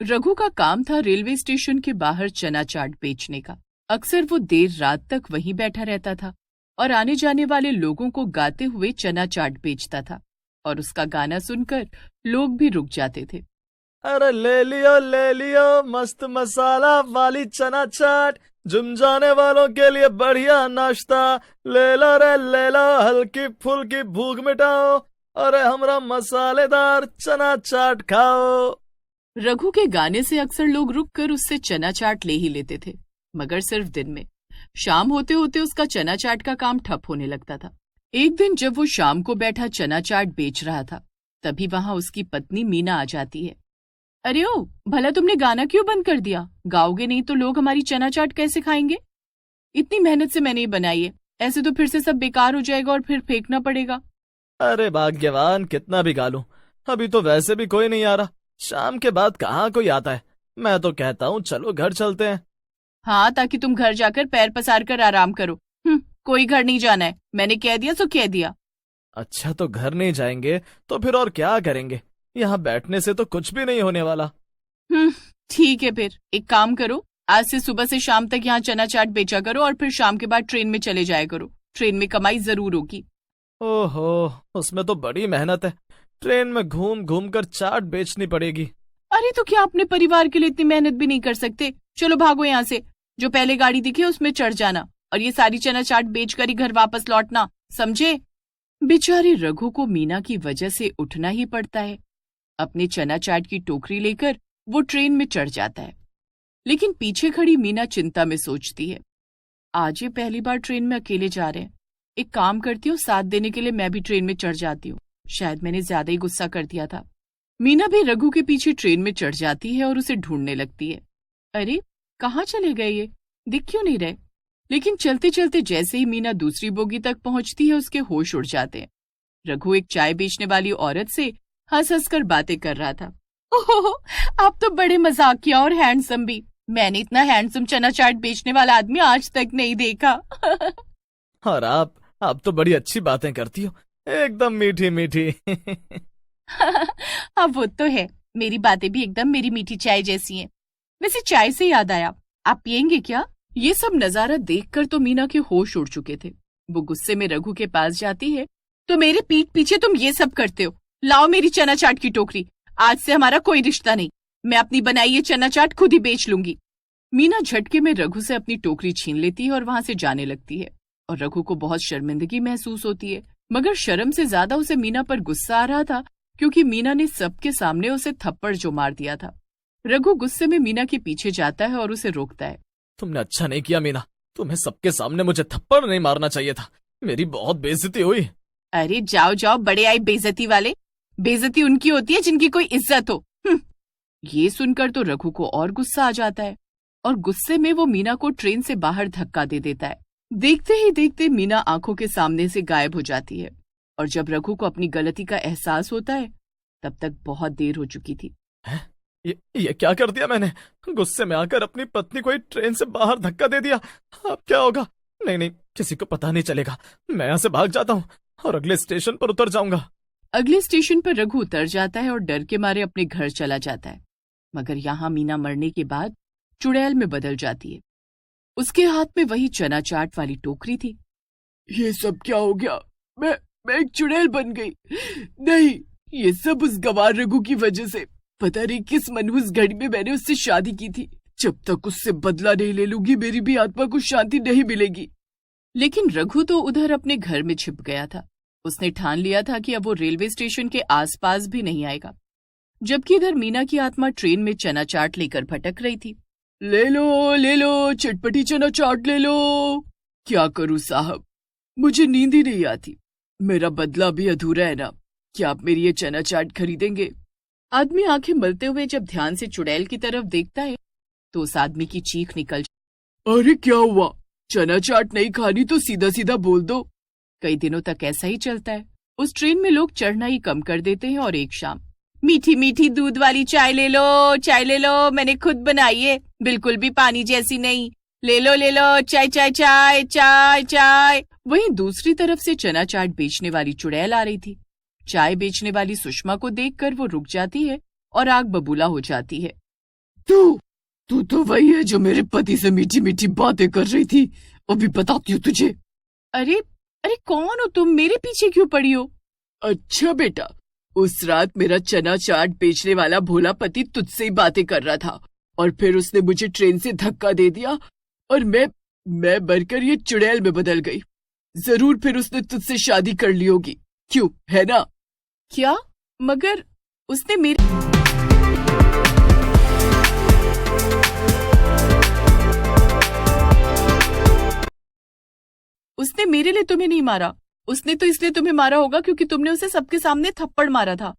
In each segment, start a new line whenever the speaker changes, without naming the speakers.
रघु का काम था रेलवे स्टेशन के बाहर चना चाट बेचने का। अक्सर वो देर रात तक वहीं बैठा रहता था और आने जाने वाले लोगों को गाते हुए चना चाट बेचता था, और उसका गाना सुनकर लोग भी रुक जाते थे।
अरे ले लियो मस्त मसाला वाली चना चाट, जिम जाने वालों के लिए बढ़िया नाश्ता। ले लो रे ले लो, हल्की फुल्की भूख मिटाओ, अरे हमरा मसालेदार चना चाट खाओ।
रघु के गाने से अक्सर लोग रुककर उससे चना चाट ले ही लेते थे, मगर सिर्फ दिन में। शाम होते होते उसका चना चाट का काम ठप होने लगता था। एक दिन जब वो शाम को बैठा चना चाट बेच रहा था, तभी वहां उसकी पत्नी मीना आ जाती है। अरे ओ, भला तुमने गाना क्यों बंद कर दिया? गाओगे नहीं तो लोग हमारी चना चाट कैसे खाएंगे? इतनी मेहनत से मैंने ये बनाई है, ऐसे तो फिर से सब बेकार हो जाएगा और फिर फेंकना पड़ेगा।
अरे भाग्यवान, कितना भी गा लूं, अभी तो वैसे भी कोई नहीं आ रहा। शाम के बाद कहाँ कोई आता है। मैं तो कहता हूँ चलो घर चलते हैं।
हाँ, ताकि तुम घर जाकर पैर पसार कर आराम करो। कोई घर नहीं जाना है, मैंने कह दिया सो कह दिया।
अच्छा, तो घर नहीं जाएंगे तो फिर और क्या करेंगे? यहाँ बैठने से तो कुछ भी नहीं होने वाला।
ठीक है, फिर एक काम करो, आज से सुबह से शाम तक यहाँ चना चाट बेचा करो और फिर शाम के बाद ट्रेन में चले जाया करो। ट्रेन में कमाई जरूर होगी।
ओहो, उसमें तो बड़ी मेहनत है। ट्रेन में घूम घूम कर चाट बेचनी पड़ेगी।
अरे तो क्या अपने परिवार के लिए इतनी मेहनत भी नहीं कर सकते? चलो भागो यहाँ से, जो पहले गाड़ी दिखे उसमें चढ़ जाना और ये सारी चना चाट बेचकर ही घर वापस लौटना, समझे? बेचारे रघु को मीना की वजह से उठना ही पड़ता है। अपने चना चाट की टोकरी लेकर वो ट्रेन में चढ़ जाता है, लेकिन पीछे खड़ी मीना चिंता में सोचती है, आज ये पहली बार ट्रेन में अकेले जा रहे हैं। एक काम करती हूँ, साथ देने के लिए मैं भी ट्रेन में चढ़ जाती हूँ। शायद मैंने ज्यादा ही गुस्सा कर दिया था। मीना भी रघु के पीछे ट्रेन में चढ़ जाती है और उसे ढूंढने लगती है। अरे कहाँ चले गए ये, दिख क्यों नहीं रहे? लेकिन चलते चलते जैसे ही मीना दूसरी बोगी तक पहुंचती है, उसके होश उड़ जाते हैं। रघु एक चाय बेचने वाली औरत से हंस हंस कर बातें कर रहा था। ओहो, आप तो बड़े मजाकिया और हैंडसम भी। मैंने इतना हैंडसम चना चाट बेचने वाला आदमी आज तक नहीं देखा।
और आप तो बड़ी अच्छी बातें करती हो, एकदम मीठी मीठी।
अब वो तो है, मेरी बातें भी एकदम मेरी मीठी चाय जैसी हैं। वैसे चाय से याद आया, आप पियेंगे क्या? ये सब नजारा देखकर तो मीना के होश उड़ चुके थे। वो गुस्से में रघु के पास जाती है। तो मेरे पीठ पीछे तुम ये सब करते हो? लाओ मेरी चना चाट की टोकरी, आज से हमारा कोई रिश्ता नहीं। मैं अपनी बनाई ये चना चाट खुद ही बेच लूंगी। मीना झटके में रघु से अपनी टोकरी छीन लेती है और वहां से जाने लगती है, और रघु को बहुत शर्मिंदगी महसूस होती है। मगर शर्म से ज्यादा उसे मीना पर गुस्सा आ रहा था, क्योंकि मीना ने सबके सामने उसे थप्पड़ जो मार दिया था। रघु गुस्से में मीना के पीछे जाता है और उसे रोकता है।
तुमने अच्छा नहीं किया मीना, तुम्हें सबके सामने मुझे थप्पड़ नहीं मारना चाहिए था, मेरी बहुत बेइज्जती हुई।
अरे जाओ जाओ, बड़े आए बेइज्जती वाले। बेइज्जती उनकी होती है जिनकी कोई इज्जत हो। ये सुनकर तो रघु को और गुस्सा आ जाता है, और गुस्से में वो मीना को ट्रेन से बाहर धक्का दे देता है। देखते ही देखते मीना आंखों के सामने से गायब हो जाती है, और जब रघु को अपनी गलती का एहसास होता है, तब तक बहुत देर हो चुकी थी।
ये क्या कर दिया मैंने? गुस्से में आकर अपनी पत्नी को ट्रेन से बाहर धक्का दे दिया। अब क्या होगा? नहीं, किसी को पता नहीं चलेगा। मैं यहाँ से भाग जाता हूँ और अगले स्टेशन पर उतर जाऊंगा।
अगले स्टेशन पर रघु उतर जाता है और डर के मारे अपने घर चला जाता है। मगर यहाँ मीना मरने के बाद चुड़ैल में बदल जाती है। उसके हाथ में वही चना चाट वाली टोकरी थी। ये सब क्या हो गया? मैं एक चुड़ैल बन गई। नहीं, ये सब उस गवार रघु की वजह से। पता नहीं किस मनहूस घड़ी में मैंने उससे शादी की थी। जब तक उससे बदला नहीं ले लूंगी, मेरी भी आत्मा को शांति नहीं मिलेगी। लेकिन रघु तो उधर अपने घर में छिप गया था। उसने ठान लिया था कि अब वो रेलवे स्टेशन के आसपास भी नहीं आएगा, जबकि इधर मीना की आत्मा ट्रेन में चना चाट लेकर भटक रही थी। ले लो चटपटी चना चाट ले लो। क्या करूं साहब, मुझे नींद ही नहीं आती। मेरा बदला भी अधूरा है ना। क्या आप मेरी ये चना चाट खरीदेंगे? आदमी आंखें मलते हुए जब ध्यान से चुड़ैल की तरफ देखता है, तो उस आदमी की चीख निकल। अरे क्या हुआ? चना चाट नहीं खानी तो सीधा सीधा बोल दो। कई दिनों तक ऐसा ही चलता है। उस ट्रेन में लोग चढ़ना ही कम कर देते हैं, और एक शाम, मीठी मीठी दूध वाली चाय ले लो, मैंने खुद बनाई है, बिल्कुल भी पानी जैसी नहीं। ले लो चाय चाय चाय चाय चाय। वहीं दूसरी तरफ से चना चाट बेचने वाली चुड़ैल आ रही थी। चाय बेचने वाली सुषमा को देखकर वो रुक जाती है और आग बबूला हो जाती है। तू तो वही है जो मेरे पति से मीठी मीठी बातें कर रही थी। अभी बताती हूँ तुझे। अरे अरे कौन हो तुम? मेरे पीछे क्यों पड़ी हो? अच्छा बेटा, उस रात मेरा चना चाट बेचने वाला भोला पति तुझसे ही बातें कर रहा था और फिर उसने मुझे ट्रेन से धक्का दे दिया और मैं बनकर ये चुड़ैल में बदल गई। जरूर फिर उसने तुझसे शादी कर ली होगी, क्यों, है ना? क्या? मगर उसने मेरे लिए तुम्हें नहीं मारा। उसने तो इसलिए तुम्हें मारा होगा क्योंकि तुमने उसे सबके सामने थप्पड़ मारा था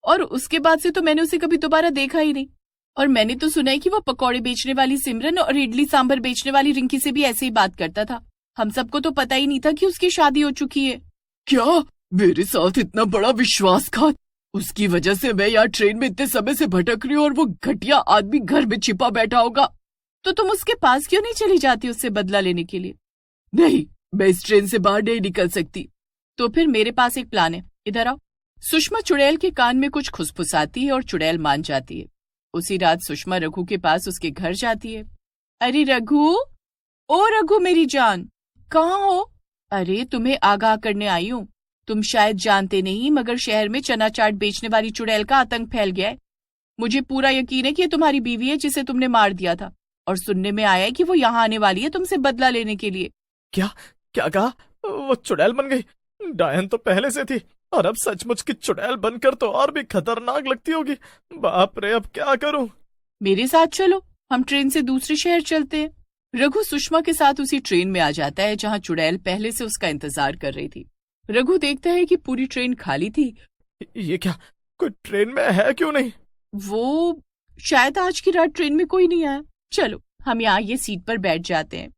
और उसके बाद से तो मैंने उसे कभी दोबारा देखा ही नहीं। और मैंने तो सुना है कि वो पकौड़े बेचने वाली सिमरन और इडली सांभर बेचने वाली रिंकी से भी ऐसे ही बात करता था। हम सबको तो पता ही नहीं था कि उसकी शादी हो चुकी है। क्या? मेरे साथ इतना बड़ा विश्वासघात? उसकी वजह से मैं यहाँ ट्रेन में इतने समय से भटक रही हूँ और वो घटिया आदमी घर में छिपा बैठा होगा। तो तुम उसके पास क्यों नहीं चली जाती उससे बदला लेने के लिए? नहीं, मैं इस ट्रेन से बाहर नहीं निकल सकती। तो फिर मेरे पास एक प्लान है, इधर आओ। सुषमा चुड़ैल के कान में कुछ खुसफुसाती है और चुड़ैल मान जाती है। उसी रात सुषमा रघु के पास उसके घर जाती है। अरे रघु, ओ रघु मेरी जान, कहाँ हो? अरे तुम्हें आगाह करने आई हूँ। तुम शायद जानते नहीं मगर शहर में चना चाट बेचने वाली चुड़ैल का आतंक फैल गया है। मुझे पूरा यकीन है कि ये तुम्हारी बीवी है जिसे तुमने मार दिया था और सुनने में आया है कि वो यहाँ आने वाली है तुमसे बदला लेने के लिए।
क्या क्या कहा? वो चुड़ैल बन गई? डायन तो पहले से थी और अब सचमुच की चुड़ैल बनकर तो और भी खतरनाक लगती होगी। बाप रे, अब क्या करूं?
मेरे साथ चलो, हम ट्रेन से दूसरे शहर चलते हैं। रघु सुषमा के साथ उसी ट्रेन में आ जाता है जहाँ चुड़ैल पहले से उसका इंतजार कर रही थी। रघु देखता है कि पूरी ट्रेन खाली थी।
ये क्या, कोई ट्रेन में है क्यों नहीं?
वो शायद आज की रात ट्रेन में कोई नहीं आया। चलो हम यहाँ ये सीट पर बैठ जाते हैं।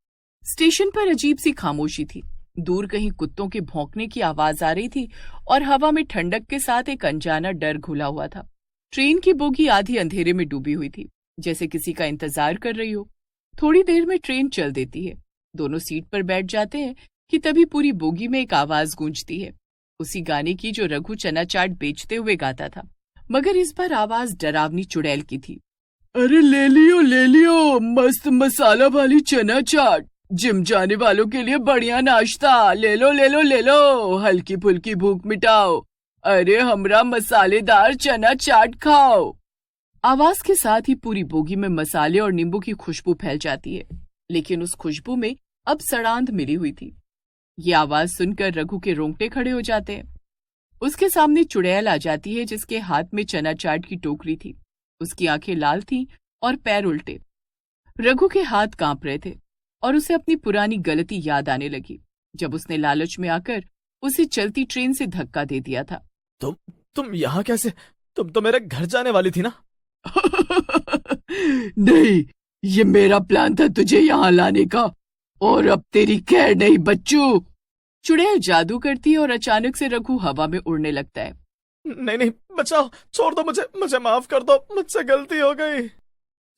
स्टेशन पर अजीब सी खामोशी थी। दूर कहीं कुत्तों के भौंकने की आवाज आ रही थी और हवा में ठंडक के साथ एक अनजाना डर घुला हुआ था। ट्रेन की बोगी आधी अंधेरे में डूबी हुई थी, जैसे किसी का इंतजार कर रही हो। थोड़ी देर में ट्रेन चल देती है। दोनों सीट पर बैठ जाते हैं कि तभी पूरी बोगी में एक आवाज गूंजती है, उसी गाने की जो रघु चना चाट बेचते हुए गाता था, मगर इस बार आवाज डरावनी चुड़ैल की थी। अरे ले लियो मस्त मसाला वाली चना चाट, जिम जाने वालों के लिए बढ़िया नाश्ता, ले लो, हल्की फुल्की भूख मिटाओ। अरे हमरा मसालेदार चना चाट खाओ। आवाज के साथ ही पूरी बोगी में मसाले और नींबू की खुशबू फैल जाती है, लेकिन उस खुशबू में अब सड़ांध मिली हुई थी। ये आवाज सुनकर रघु के रोंगटे खड़े हो जाते हैं। उसके सामने चुड़ैल आ जाती है जिसके हाथ में चना चाट की टोकरी थी। उसकी आंखें लाल थीं और पैर उल्टे। रघु के हाथ कांप रहे थे और उसे अपनी पुरानी गलती याद आने लगी जब उसने लालच में आकर उसे चलती ट्रेन से धक्का दे दिया था।
तुम यहाँ कैसे? तुम तो मेरे घर जाने वाली थी ना?
नहीं, ये मेरा प्लान था तुझे यहाँ लाने का, और अब तेरी खैर नहीं बच्चू। चुड़ैल जादू करती है और अचानक से रघु हवा में उड़ने लगता है।
नहीं, बचाओ, छोड़ दो मुझे माफ कर दो, मुझसे गलती हो गई।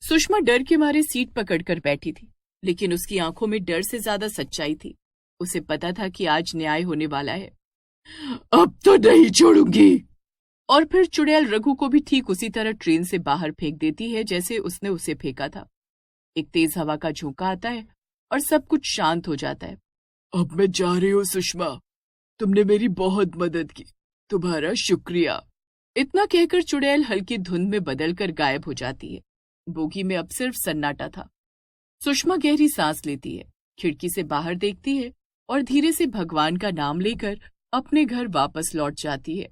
सुषमा डर के मारे सीट पकड़कर बैठी थी, लेकिन उसकी आंखों में डर से ज्यादा सच्चाई थी। उसे पता था कि आज न्याय होने वाला है। अब तो नहीं छोड़ूंगी। और फिर चुड़ैल रघु को भी ठीक उसी तरह ट्रेन से बाहर फेंक देती है जैसे उसने उसे फेंका था। एक तेज हवा का झोंका आता है और सब कुछ शांत हो जाता है। अब मैं जा रही हूँ सुषमा, तुमने मेरी बहुत मदद की, तुम्हारा शुक्रिया। इतना कहकर चुड़ैल हल्की धुंध में बदलकर गायब हो जाती है। बोगी में अब सिर्फ सन्नाटा था। सुषमा गहरी सांस लेती है, खिड़की से बाहर देखती है और धीरे से भगवान का नाम लेकर अपने घर वापस लौट जाती है।